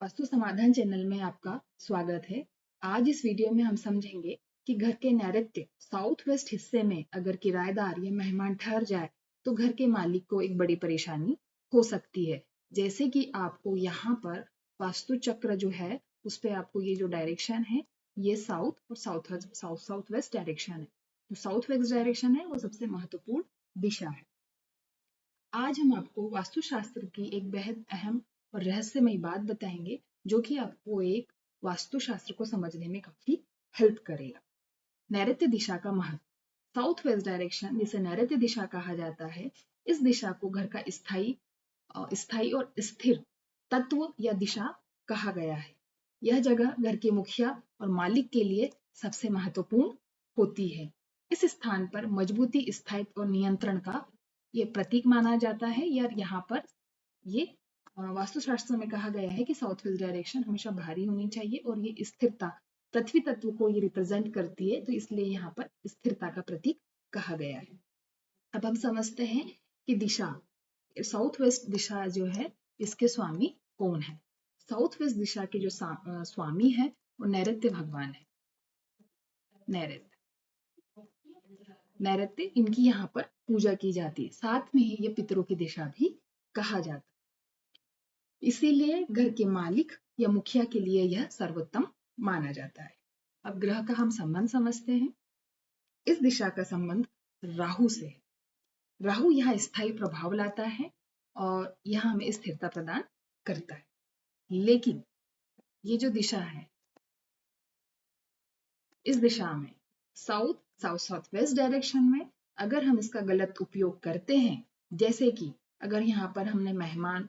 वास्तु समाधान चैनल में आपका स्वागत है। आज इस वीडियो में हम समझेंगे कि घर के नैऋत्य साउथ वेस्ट हिस्से में अगर किराएदार या मेहमान ठहर जाए तो घर के मालिक को एक बड़ी परेशानी हो सकती है। जैसे कि आपको यहाँ पर वास्तु चक्र जो है उस पे आपको ये जो डायरेक्शन है ये साउथ और साउथ वेस्ट डायरेक्शन है। जो साउथ वेस्ट डायरेक्शन है वो सबसे महत्वपूर्ण दिशा है। आज हम आपको वास्तुशास्त्र की एक बेहद अहम और रहस्यमयी बात बताएंगे जो कि आपको एक वास्तुशास्त्र को समझने में काफी हेल्प करेगा। नैऋत्य दिशा का महत्व। साउथ वेस्ट डायरेक्शन जिसे नैऋत्य दिशा कहा जाता है, इस दिशा को घर का स्थायी और स्थिर तत्व या दिशा कहा गया है। यह जगह घर के मुखिया और मालिक के लिए सबसे महत्वपूर्ण होती है। इस स्थान पर मजबूती, स्थायित्व और नियंत्रण का ये प्रतीक माना जाता है। या यहाँ पर ये वास्तुशास्त्र में कहा गया है कि साउथ वेस्ट डायरेक्शन हमेशा भारी होनी चाहिए और ये स्थिरता, पृथ्वी तत्व को ये रिप्रेजेंट करती है, तो इसलिए यहाँ पर स्थिरता का प्रतीक कहा गया है। अब हम समझते हैं कि दिशा, साउथ वेस्ट दिशा जो है इसके स्वामी कौन है। साउथ वेस्ट दिशा के जो स्वामी है वो नैऋत्य भगवान है। नैऋत्य इनकी यहाँ पर पूजा की जाती है। साथ में ही ये पितरों की दिशा भी कहा जाता है। इसीलिए घर के मालिक या मुखिया के लिए यह सर्वोत्तम माना जाता है। अब ग्रह का हम संबंध समझते हैं। इस दिशा का संबंध राहु से है। राहु यहाँ स्थायी प्रभाव लाता है और यह हमें स्थिरता प्रदान करता है। लेकिन ये जो दिशा है, इस दिशा में साउथ वेस्ट डायरेक्शन में अगर हम इसका गलत उपयोग करते हैं, जैसे कि अगर यहाँ पर हमने मेहमान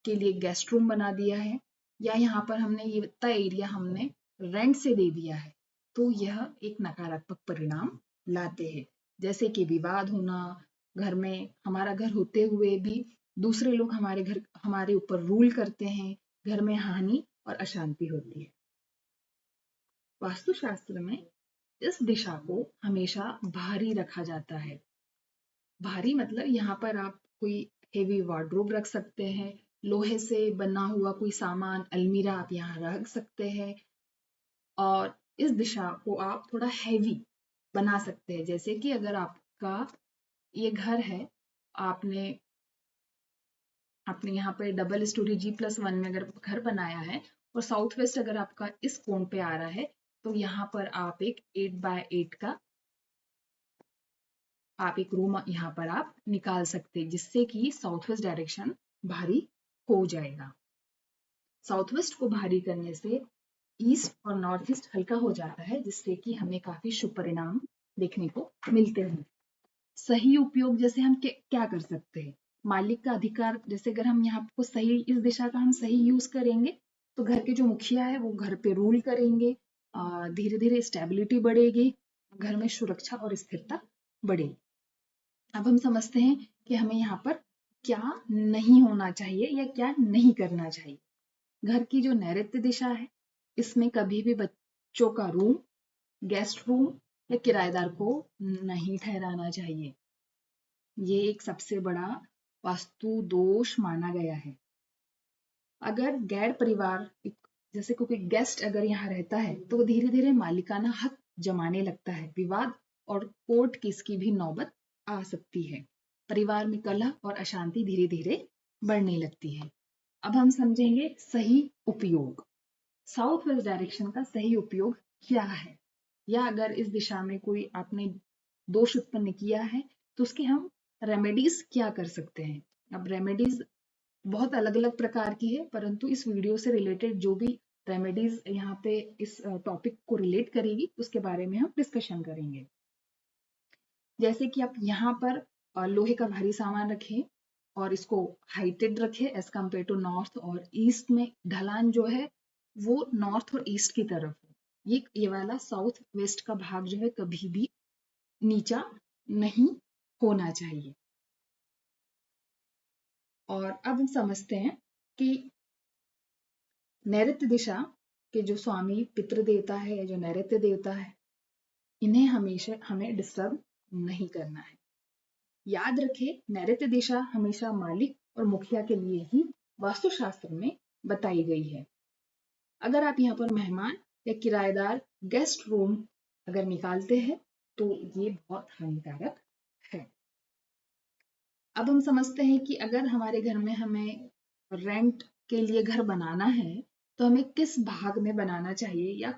के लिए गेस्ट रूम बना दिया है या यहाँ पर हमने ये इतना एरिया हमने रेंट से दे दिया है, तो यह एक नकारात्मक परिणाम लाते हैं। जैसे कि विवाद होना, घर में हमारा घर होते हुए भी दूसरे लोग हमारे ऊपर रूल करते हैं, घर में हानि और अशांति होती है। वास्तुशास्त्र में इस दिशा को हमेशा भारी रखा जाता है। भारी मतलब यहाँ पर आप कोई हेवी वार्डरोब रख सकते हैं, लोहे से बना हुआ कोई सामान, अलमीरा आप यहाँ रख सकते हैं। और इस दिशा को आप थोड़ा हैवी बना सकते हैं। जैसे कि अगर आपका ये घर है, आपने यहाँ पे डबल स्टोरी G+1 में अगर घर बनाया है और साउथ वेस्ट अगर आपका इस कोण पे आ रहा है, तो यहाँ पर आप एक 8x8 का एक रूम यहाँ पर आप निकाल सकते हैं, जिससे कि साउथ वेस्ट डायरेक्शन भारी हो जाएगा। साउथ वेस्ट को भारी करने से ईस्ट और नॉर्थ ईस्ट हल्का हो जाता है, जिससे कि हमें काफी शुभ परिणाम देखने को मिलते हैं। सही उपयोग जैसे हम क्या कर सकते हैं, मालिक का अधिकार, जैसे अगर हम यहाँ को सही, इस दिशा का हम सही यूज करेंगे तो घर के जो मुखिया है वो घर पे रूल करेंगे, धीरे धीरे स्टेबिलिटी बढ़ेगी, घर में सुरक्षा और स्थिरता बढ़ेगी। अब हम समझते हैं कि हमें यहाँ पर क्या नहीं होना चाहिए या क्या नहीं करना चाहिए। घर की जो नैऋत्य दिशा है, इसमें कभी भी बच्चों का रूम, गेस्ट रूम या किराएदार को नहीं ठहराना चाहिए। ये एक सबसे बड़ा वास्तु दोष माना गया है। अगर गैर परिवार, जैसे कोई गेस्ट अगर यहाँ रहता है, तो वो धीरे धीरे मालिकाना हक जमाने लगता है। विवाद और कोर्ट केस की भी नौबत आ सकती है। परिवार में कलह और अशांति धीरे धीरे बढ़ने लगती है। अब हम समझेंगे सही उपयोग। साउथ वेस्ट डायरेक्शन का सही उपयोग क्या है, या अगर इस दिशा में कोई आपने दोष उत्पन्न किया है तो उसके हम रेमेडीज क्या कर सकते हैं। अब रेमेडीज बहुत अलग अलग प्रकार की है, परंतु इस वीडियो से रिलेटेड जो भी रेमेडीज यहाँ पे इस टॉपिक को रिलेट करेगी उसके बारे में हम डिस्कशन करेंगे। जैसे कि आप यहाँ पर लोहे का भारी सामान रखें और इसको हाइटेड रखें एज कम्पेयर टू नॉर्थ और ईस्ट में। ढलान जो है वो नॉर्थ और ईस्ट की तरफ है। ये वाला साउथ वेस्ट का भाग जो है कभी भी नीचा नहीं होना चाहिए। और अब हम समझते हैं कि नैऋत्य दिशा के जो स्वामी पितृ देवता है या जो नैऋत्य देवता है, इन्हें हमेशा हमें डिस्टर्ब नहीं करना है। याद रखें, नैऋत्य दिशा हमेशा मालिक और मुखिया के लिए ही वास्तुशास्त्र में बताई गई है। अगर आप यहाँ पर मेहमान या किराएदार गेस्ट रूम अगर निकालते हैं तो ये बहुत हानिकारक है। अब हम समझते हैं कि अगर हमारे घर में हमें रेंट के लिए घर बनाना है तो हमें किस भाग में बनाना चाहिए, या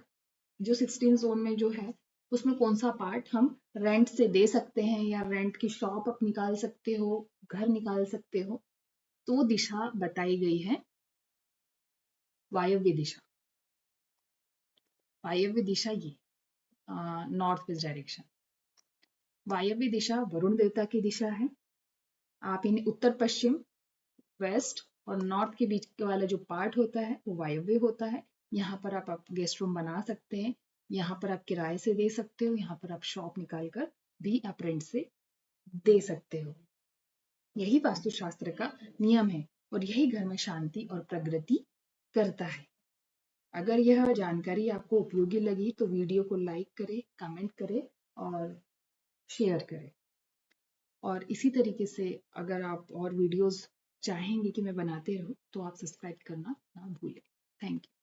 जो 16 जोन में जो है उसमें कौन सा पार्ट हम रेंट से दे सकते हैं, या रेंट की शॉप आप निकाल सकते हो, घर निकाल सकते हो। तो दिशा बताई गई है वायव्य दिशा। वायव्य दिशा ये नॉर्थ वेस्ट डायरेक्शन। वायव्य दिशा वरुण देवता की दिशा है। आप इन्हें उत्तर पश्चिम, वेस्ट और नॉर्थ के बीच वाला जो पार्ट होता है वो वायव्य होता है। यहाँ पर आप गेस्ट रूम बना सकते हैं, यहाँ पर आप किराए से दे सकते हो, यहाँ पर आप शॉप निकाल कर भी आप रेंट से दे सकते हो। यही वास्तुशास्त्र का नियम है और यही घर में शांति और प्रगति करता है। अगर यह जानकारी आपको उपयोगी लगी तो वीडियो को लाइक करें, कमेंट करें और शेयर करें। और इसी तरीके से अगर आप और वीडियोस चाहेंगे कि मैं बनाते रहूं तो आप सब्सक्राइब करना ना भूलें। Thank you.